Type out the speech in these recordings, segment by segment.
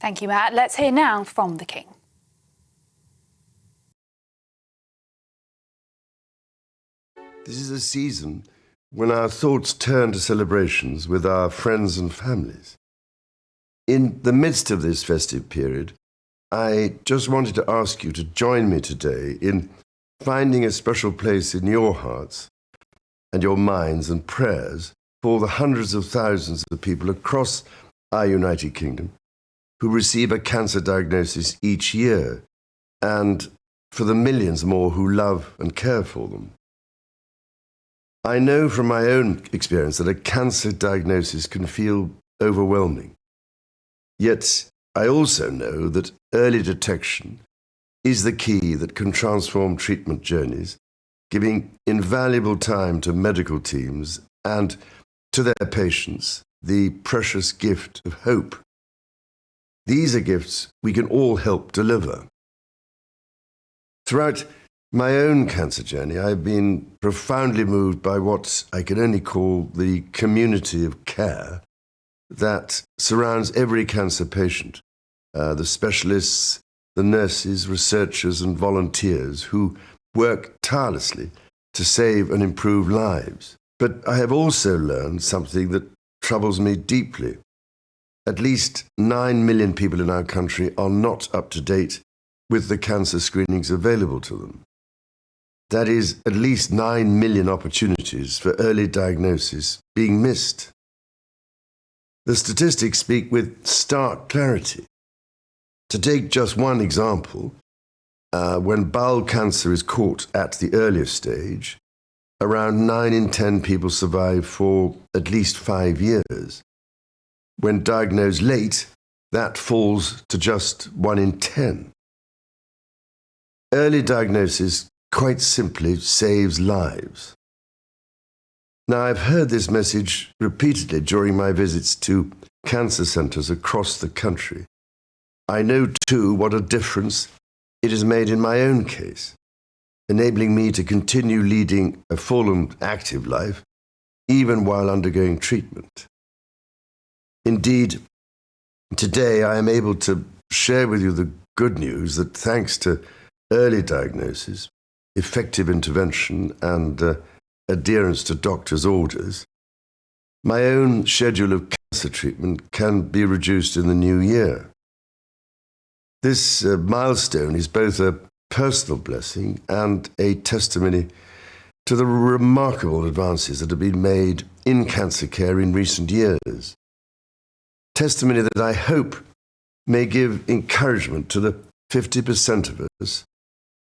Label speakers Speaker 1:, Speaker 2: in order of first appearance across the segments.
Speaker 1: Thank you, Matt. Let's hear now from the King.
Speaker 2: This is a season when our thoughts turn to celebrations with our friends and families. In the midst of this festive period, I just wanted to ask you to join me today in finding a special place in your hearts and your minds and prayers for the hundreds of thousands of people across our United Kingdom who receive a cancer diagnosis each year, and for the millions more who love and care for them. I know from my own experience that a cancer diagnosis can feel overwhelming. Yet I also know that early detection is the key that can transform treatment journeys, giving invaluable time to medical teams and to their patients the precious gift of hope. These are gifts we can all help deliver. Throughout my own cancer journey, I've been profoundly moved by what I can only call the community of care that surrounds every cancer patient, the specialists, the nurses, researchers, and volunteers who work tirelessly to save and improve lives. But I have also learned something that troubles me deeply. At least 9 million people in our country are not up to date with the cancer screenings available to them. That is at least 9 million opportunities for early diagnosis being missed. The statistics speak with stark clarity. To take just one example, when bowel cancer is caught at the earliest stage, around 9 in 10 people survive for at least 5 years. When diagnosed late, that falls to just 1 in 10. Early diagnosis quite simply saves lives. Now, I've heard this message repeatedly during my visits to cancer centres across the country. I know, too, what a difference it has made in my own case, enabling me to continue leading a full and active life, even while undergoing treatment. Indeed, today I am able to share with you the good news that thanks to early diagnosis, effective intervention, and adherence to doctors' orders, my own schedule of cancer treatment can be reduced in the new year. This milestone is both a personal blessing and a testimony to the remarkable advances that have been made in cancer care in recent years. Testimony that I hope may give encouragement to the 50% of us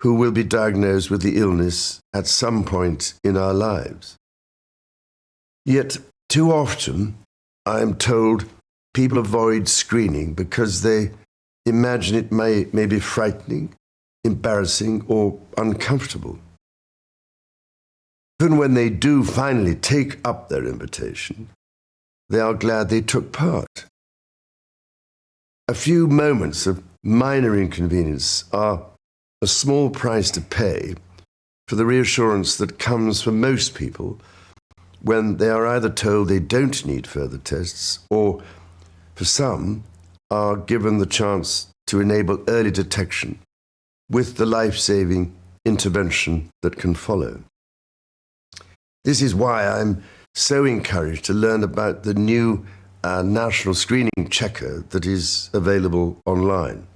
Speaker 2: who will be diagnosed with the illness at some point in our lives. Yet, too often, I am told people avoid screening because they imagine it may be frightening, embarrassing, or uncomfortable. Even when they do finally take up their invitation, they are glad they took part. A few moments of minor inconvenience are a small price to pay for the reassurance that comes for most people when they are either told they don't need further tests or, for some, are given the chance to enable early detection with the life-saving intervention that can follow. This is why I'm so encouraged to learn about the new national screening checker that is available online.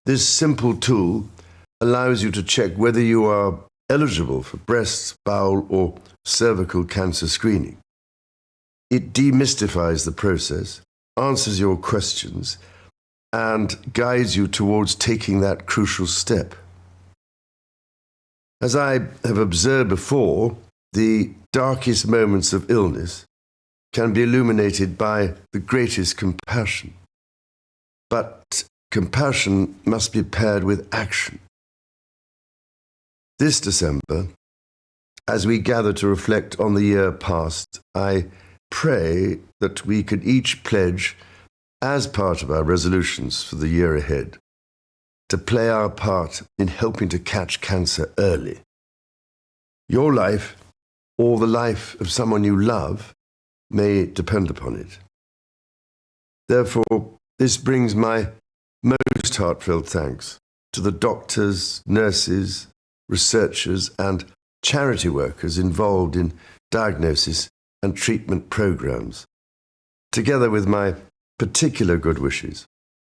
Speaker 2: This simple tool allows you to check whether you are eligible for breast, bowel, or cervical cancer screening. It demystifies the process, answers your questions, and guides you towards taking that crucial step. As I have observed before, the darkest moments of illness can be illuminated by the greatest compassion. But compassion must be paired with action. This December, as we gather to reflect on the year past, I pray that we could each pledge, as part of our resolutions for the year ahead, to play our part in helping to catch cancer early. Your life, or the life of someone you love, may depend upon it. Therefore, This brings my most heartfelt thanks to the doctors, nurses, researchers, and charity workers involved in diagnosis and treatment programs, together with my particular good wishes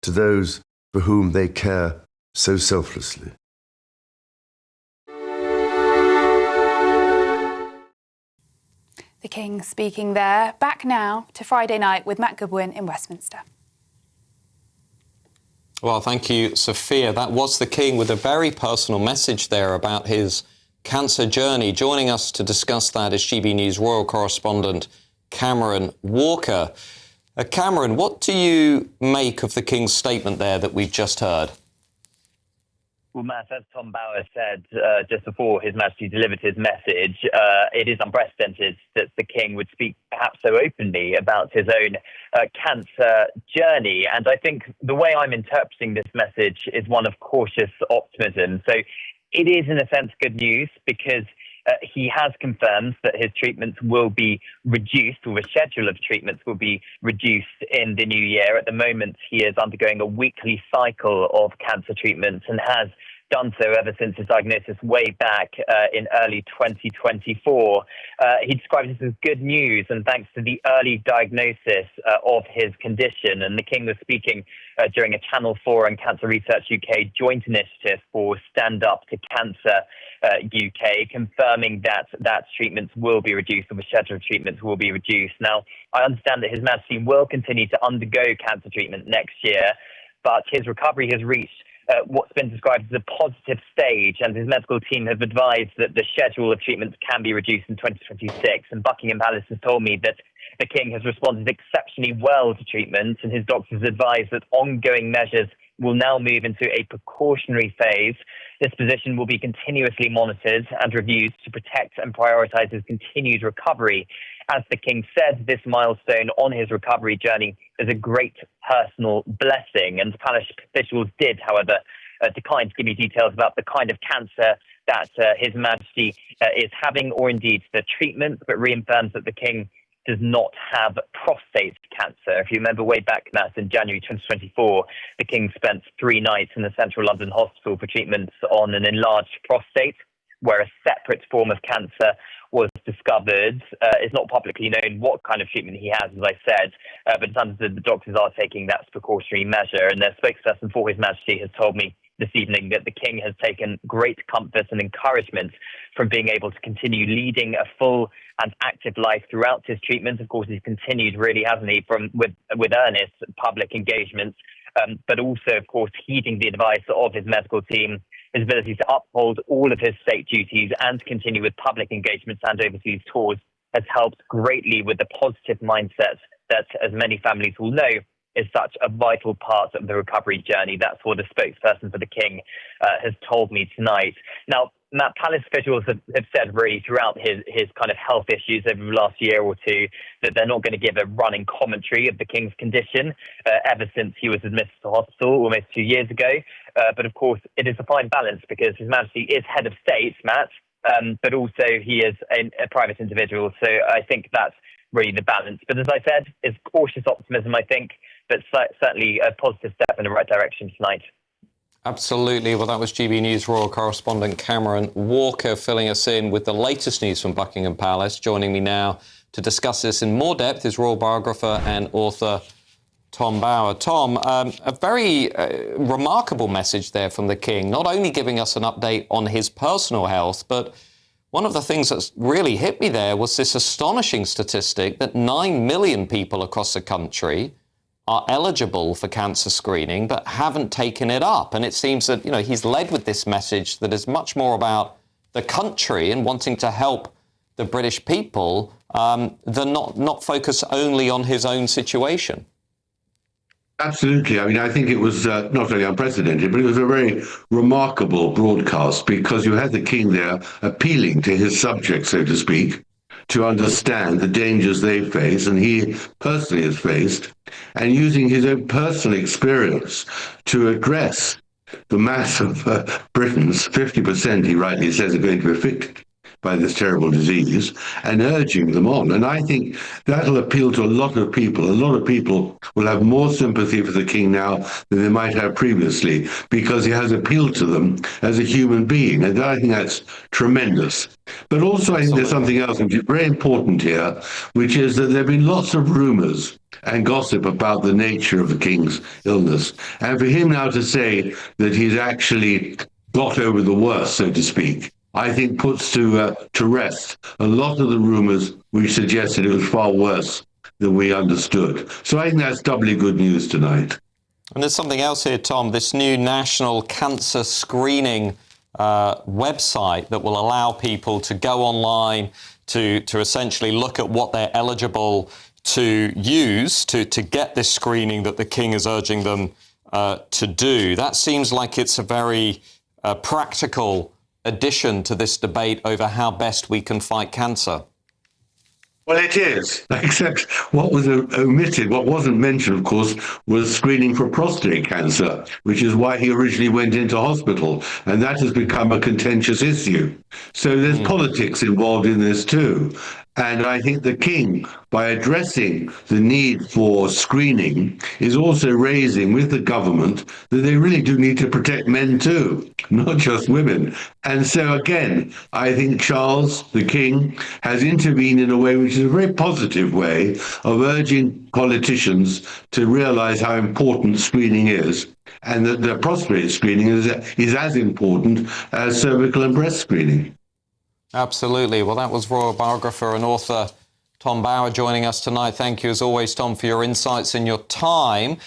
Speaker 2: to those for whom they care so selflessly.
Speaker 1: The King speaking there. Back now to Friday night with Matt Goodwin in Westminster.
Speaker 3: Well, thank you, Sophia. That was the King with a very personal message there about his cancer journey. Joining us to discuss that is GB News royal correspondent Cameron Walker. Cameron, what do you make of the King's statement there that we've just heard?
Speaker 4: Well, Matt, as Tom Bower said just before His Majesty delivered his message, it is unprecedented that the King would speak perhaps so openly about his own cancer journey. And I think the way I'm interpreting this message is one of cautious optimism. So it is, in a sense, good news because he has confirmed that his treatments will be reduced, or the schedule of treatments will be reduced in the new year. At the moment, he is undergoing a weekly cycle of cancer treatments and has done so ever since his diagnosis way back in early 2024. He describes this as good news, and thanks to the early diagnosis of his condition. And the King was speaking during a Channel 4 and Cancer Research UK joint initiative for Stand Up to Cancer UK, confirming that treatments will be reduced, or the schedule of treatments will be reduced. Now, I understand that His Majesty will continue to undergo cancer treatment next year, but his recovery has reached what's been described as a positive stage, and his medical team have advised that the schedule of treatments can be reduced in 2026. And Buckingham Palace has told me that the King has responded exceptionally well to treatment, and his doctors advise that ongoing measures will now move into a precautionary phase. This position will be continuously monitored and reviewed to protect and prioritise his continued recovery. As the King said, this milestone on his recovery journey is a great personal blessing. And palace officials did, however, decline to give me details about the kind of cancer that His Majesty is having, or indeed the treatment, but reaffirms that the King does not have prostate cancer. If you remember way back, Matt, in January 2024, the King spent 3 nights in the central London hospital for treatments on an enlarged prostate, where a separate form of cancer was discovered. It's not publicly known what kind of treatment he has, as I said, but it sounds that the doctors are taking that precautionary measure. And their spokesperson for His Majesty has told me this evening that the King has taken great comfort and encouragement from being able to continue leading a full and active life throughout his treatment. Of course, he's continued, really, hasn't he, with earnest public engagements, but also, of course, heeding the advice of his medical team. His ability to uphold all of his state duties and continue with public engagements and overseas tours has helped greatly with the positive mindset that, as many families will know, is such a vital part of the recovery journey. That's what the spokesperson for the King has told me tonight. Now, Matt, palace officials have said really throughout his kind of health issues over the last year or two that they're not going to give a running commentary of the King's condition ever since he was admitted to hospital almost 2 years ago. But of course, it is a fine balance because His Majesty is head of state, Matt, but also he is a private individual. So I think that's really the balance. But as I said, it's cautious optimism, I think, but certainly a positive step in the right direction tonight.
Speaker 3: Absolutely. Well, that was GB News royal correspondent Cameron Walker filling us in with the latest news from Buckingham Palace. Joining me now to discuss this in more depth is royal biographer and author Tom Bower. Tom, a very remarkable message there from the King, not only giving us an update on his personal health, but one of the things that's really hit me there was this astonishing statistic that 9 million people across the country are eligible for cancer screening but haven't taken it up. And it seems that, he's led with this message that is much more about the country and wanting to help the British people than not focus only on his own situation.
Speaker 5: Absolutely. I mean, I think it was not only unprecedented, but it was a very remarkable broadcast because you had the King there appealing to his subjects, so to speak, to understand the dangers they face and he personally has faced, and using his own personal experience to address the mass of Britons. 50%, he rightly says, are going to be affected by this terrible disease and urging them on. And I think that'll appeal to a lot of people. A lot of people will have more sympathy for the king now than they might have previously because he has appealed to them as a human being. And I think that's tremendous. But also, I think there's something else which is very important here, which is that there have been lots of rumours and gossip about the nature of the king's illness. And for him now to say that he's actually got over the worst, so to speak, I think puts to rest a lot of the rumours which suggested it was far worse than we understood. So I think that's doubly good news tonight.
Speaker 3: And there's something else here, Tom, this new national cancer screening website that will allow people to go online to essentially look at what they're eligible to use to get this screening that the king is urging them to do. That seems like it's a very practical addition to this debate over how best we can fight cancer.
Speaker 5: Well, it is, except what was omitted, what wasn't mentioned, of course, was screening for prostate cancer, which is why he originally went into hospital. And that has become a contentious issue. So there's politics involved in this too. And I think the king, by addressing the need for screening, is also raising with the government that they really do need to protect men too, not just women. And so again, I think Charles, the king, has intervened in a way which is a very positive way of urging politicians to realize how important screening is, and that the prostate screening is as important as cervical and breast screening.
Speaker 3: Absolutely. Well, that was royal biographer and author Tom Bower joining us tonight. Thank you, as always, Tom, for your insights and your time.